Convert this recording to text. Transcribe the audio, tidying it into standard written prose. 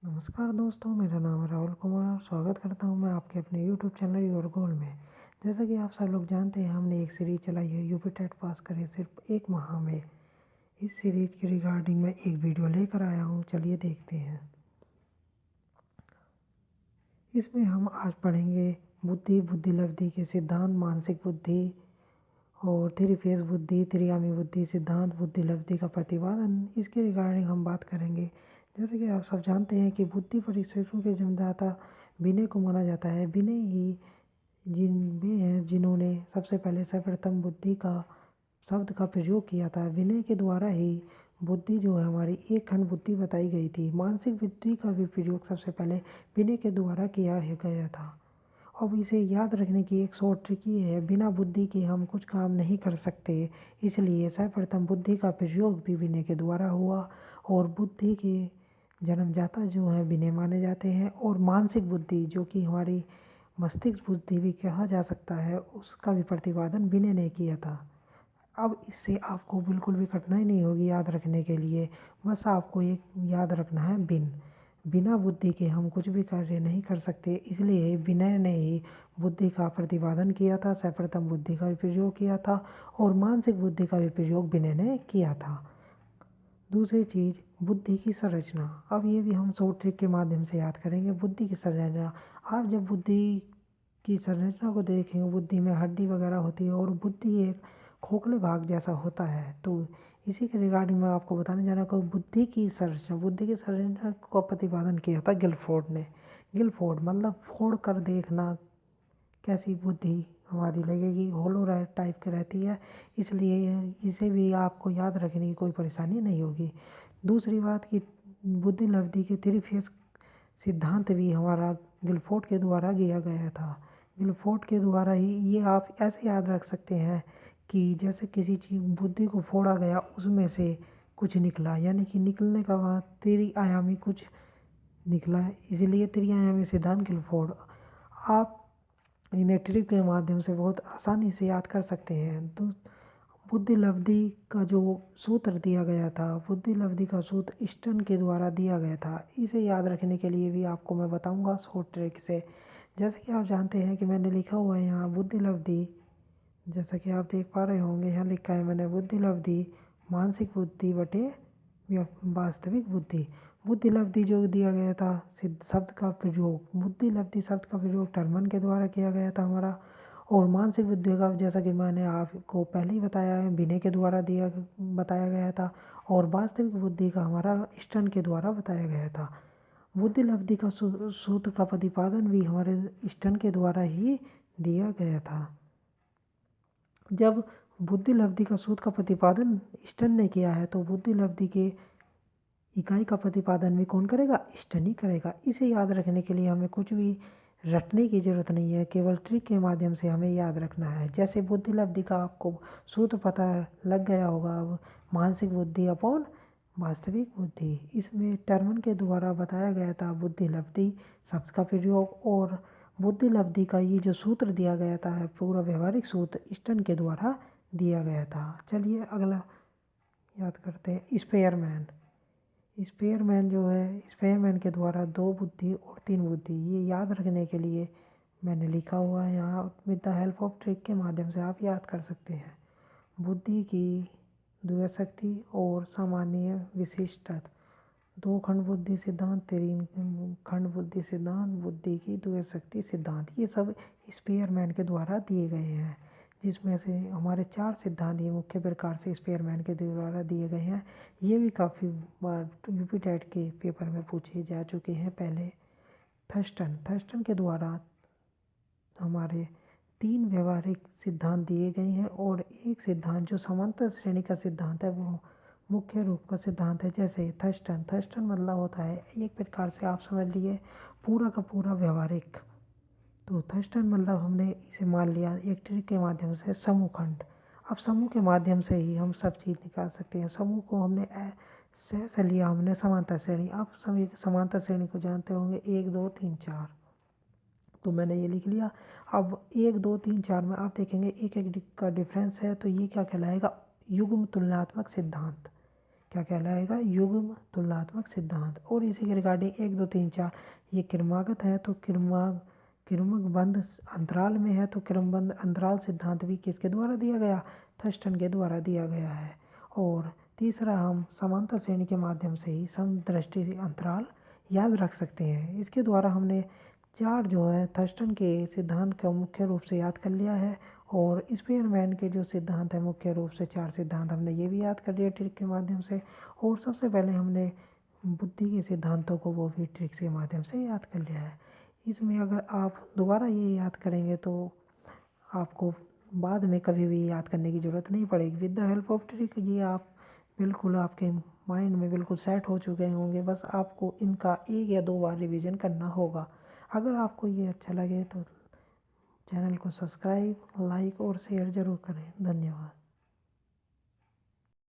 नमस्कार दोस्तों, मेरा नाम है राहुल कुमार। स्वागत करता हूं मैं आपके अपने यूट्यूब चैनल योर गोल में। जैसा कि आप सब लोग जानते हैं, हमने एक सीरीज चलाई है यूपी टेट पास करें सिर्फ एक माह में। इस सीरीज की रिगार्डिंग मैं एक वीडियो लेकर आया हूं, चलिए देखते हैं। इसमें हम आज पढ़ेंगे बुद्धि लब्धि के सिद्धांत, मानसिक बुद्धि और थ्री फेज बुद्धि, त्रियामी बुद्धि सिद्धांत, बुद्धि लब्धि का प्रतिपादन। इसके रिगार्डिंग हम बात करेंगे। जैसे कि आप सब जानते हैं कि बुद्धि परिक्षेपों के जन्मदाता विनय को माना जाता है। विनय ही जिनमें हैं जिन्होंने सबसे पहले सर्वप्रथम बुद्धि का शब्द का प्रयोग किया था। विनय के द्वारा ही बुद्धि जो है हमारी एक खंड बुद्धि बताई गई थी। मानसिक बुद्धि का भी प्रयोग सबसे पहले विनय के द्वारा किया गया था। अब इसे याद रखने की एक शॉर्ट ट्रिक ये है, बिना बुद्धि के हम कुछ काम नहीं कर सकते। इसलिए सर्वप्रथम बुद्धि का प्रयोग भी विनय के द्वारा हुआ और बुद्धि के जन्मदाता जो है विनय माने जाते हैं। और मानसिक बुद्धि जो कि हमारी मस्तिष्क बुद्धि भी कहा जा सकता है, उसका भी प्रतिपादन विनय ने किया था। अब इससे आपको बिल्कुल भी कठिनाई नहीं होगी याद रखने के लिए। बस आपको एक याद रखना है बिना बुद्धि के हम कुछ भी कार्य नहीं कर सकते। इसलिए विनय ने ही बुद्धि का प्रतिपादन किया था, सर्वप्रथम बुद्धि का भी प्रयोग किया था और मानसिक बुद्धि का भी प्रयोग विनय ने किया था। दूसरी चीज़, बुद्धि की संरचना। अब ये भी हम शॉर्ट ट्रिक के माध्यम से याद करेंगे। बुद्धि की संरचना, आप जब बुद्धि की संरचना को देखेंगे, बुद्धि में हड्डी वगैरह होती है और बुद्धि एक खोखले भाग जैसा होता है। तो इसी के रिगार्डिंग मैं आपको बताने जा रहा हूँ। बुद्धि की संरचना का प्रतिपादन किया था गिलफोर्ड ने। गिलफोर्ड मतलब फोड़ कर देखना कैसी बुद्धि हमारी लगेगी, होलो टाइप की रहती है। इसलिए इसे भी आपको याद रखने की कोई परेशानी नहीं होगी। दूसरी बात कि बुद्धि लब्धि के थ्री फेज सिद्धांत भी हमारा गिलफोर्ड के द्वारा किया गया था। गिलफोर्ड के द्वारा ही ये आप ऐसे याद रख सकते हैं कि जैसे किसी चीज़ बुद्धि को फोड़ा गया, उसमें से कुछ निकला, यानी कि निकलने का वहाँ त्रिआयामी कुछ निकला, इसलिए त्रिआयामी सिद्धांत गिलफोर्ड। आप इन्हें ट्रिक के माध्यम से बहुत आसानी से याद कर सकते हैं। तो बुद्धि लब्धि का जो सूत्र दिया गया था, बुद्धि लब्धि का सूत्र स्टर्न के द्वारा दिया गया था। इसे याद रखने के लिए भी आपको मैं बताऊंगा शॉर्ट ट्रिक से। जैसे कि आप जानते हैं कि मैंने लिखा हुआ है यहाँ बुद्धि लब्धि, जैसा कि आप देख पा रहे होंगे, यहाँ लिखा है मैंने बुद्धि लब्धि मानसिक बुद्धि बटे वास्तविक बुद्धि। बुद्धि लब्धि जो दिया गया था शब्द का प्रयोग, बुद्धि लब्धि शब्द का प्रयोग टर्मन के द्वारा किया गया था हमारा। और मानसिक बुद्धि का जैसा कि मैंने आपको पहले ही बताया है, विनय के द्वारा बताया गया था। और वास्तविक बुद्धि का हमारा स्टर्न के द्वारा बताया गया था। बुद्धि लब्धि का सूत्र का प्रतिपादन भी हमारे स्टर्न के द्वारा ही दिया गया था। जब बुद्धि लब्धि का सूत्र का प्रतिपादन स्टर्न ने किया है, तो बुद्धि लब्धि के इकाई का प्रतिपादन भी कौन करेगा? स्टर्न ही करेगा। इसे याद रखने के लिए हमें कुछ भी रटने की जरूरत नहीं है, केवल ट्रिक के माध्यम से हमें याद रखना है। जैसे बुद्धि लब्धि का आपको सूत्र पता लग गया होगा। अब मानसिक बुद्धि अपॉन वास्तविक बुद्धि, इसमें टर्मन के द्वारा बताया गया था बुद्धि लब्धि शब्द का प्रयोग। और बुद्धि लब्धि का ये जो सूत्र दिया गया था, पूरा व्यवहारिक सूत्र स्टर्न के द्वारा दिया गया था। चलिए अगला याद करते हैं, स्पेयरमैन। स्पेयरमैन जो है, स्पेयरमैन के द्वारा दो बुद्धि और तीन बुद्धि, ये याद रखने के लिए मैंने लिखा हुआ है यहाँ। With the help of trick के माध्यम से आप याद कर सकते हैं। बुद्धि की द्वैशक्ति और सामान्य विशिष्टता, दो खंड बुद्धि सिद्धांत, तीन खंड बुद्धि सिद्धांत, बुद्धि की द्वैशक्ति सिद्धांत, ये सब स्पेयरमैन के द्वारा दिए गए हैं। जिसमें से हमारे चार सिद्धांत ये मुख्य प्रकार से स्पेयरमैन के द्वारा दिए गए हैं। ये भी काफ़ी बार यूपी टेट के पेपर में पूछे जा चुके हैं पहले। थर्स्टन के द्वारा हमारे तीन व्यवहारिक सिद्धांत दिए गए हैं और एक सिद्धांत जो समांतर श्रेणी का सिद्धांत है, वो मुख्य रूप का सिद्धांत है। जैसे थर्स्टन मतलब होता है, एक प्रकार से आप समझ लिए, पूरा का पूरा व्यवहारिक। तो थर्स्टन मतलब हमने इसे मान लिया एक ट्रिक के माध्यम से, समूह खंड। अब समूह के माध्यम से ही हम सब चीज़ निकाल सकते हैं। समूह को हमने से लिया हमने समांतर श्रेणी। आप सभी समांतर श्रेणी को जानते होंगे, 1 2 3 4। तो मैंने ये लिख लिया। अब 1 2 3 4 में आप देखेंगे एक एक का डिफरेंस है, तो ये क्या कहलाएगा? युग्म तुलनात्मक सिद्धांत क्या कहलाएगा, युग्म तुलनात्मक सिद्धांत। और इसी के रिगार्डिंग 1 2 3 4 ये क्रमागत है, तो क्रमबद्ध अंतराल में है, तो क्रमबद्ध अंतराल सिद्धांत भी किसके द्वारा दिया गया, थर्स्टन के द्वारा दिया गया है। और तीसरा, हम समांतर श्रेणी के माध्यम से ही समदृष्टि अंतराल याद रख सकते हैं। इसके द्वारा हमने 4 जो है थर्स्टन के सिद्धांत का मुख्य रूप से याद कर लिया है, और स्पीयरमैन के जो सिद्धांत है मुख्य रूप से 4 सिद्धांत हमने ये भी याद कर लिया ट्रिक के माध्यम से। और सबसे पहले हमने बुद्धि के सिद्धांतों को वो भी ट्रिक्स के माध्यम से याद कर लिया है। इसमें अगर आप दोबारा ये याद करेंगे तो आपको बाद में कभी भी याद करने की ज़रूरत नहीं पड़ेगी। With the help of trick ये आप बिल्कुल आपके माइंड में बिल्कुल सेट हो चुके होंगे। बस आपको इनका 1 या 2 बार रिवीजन करना होगा। अगर आपको ये अच्छा लगे तो चैनल को सब्सक्राइब, लाइक और शेयर ज़रूर करें। धन्यवाद।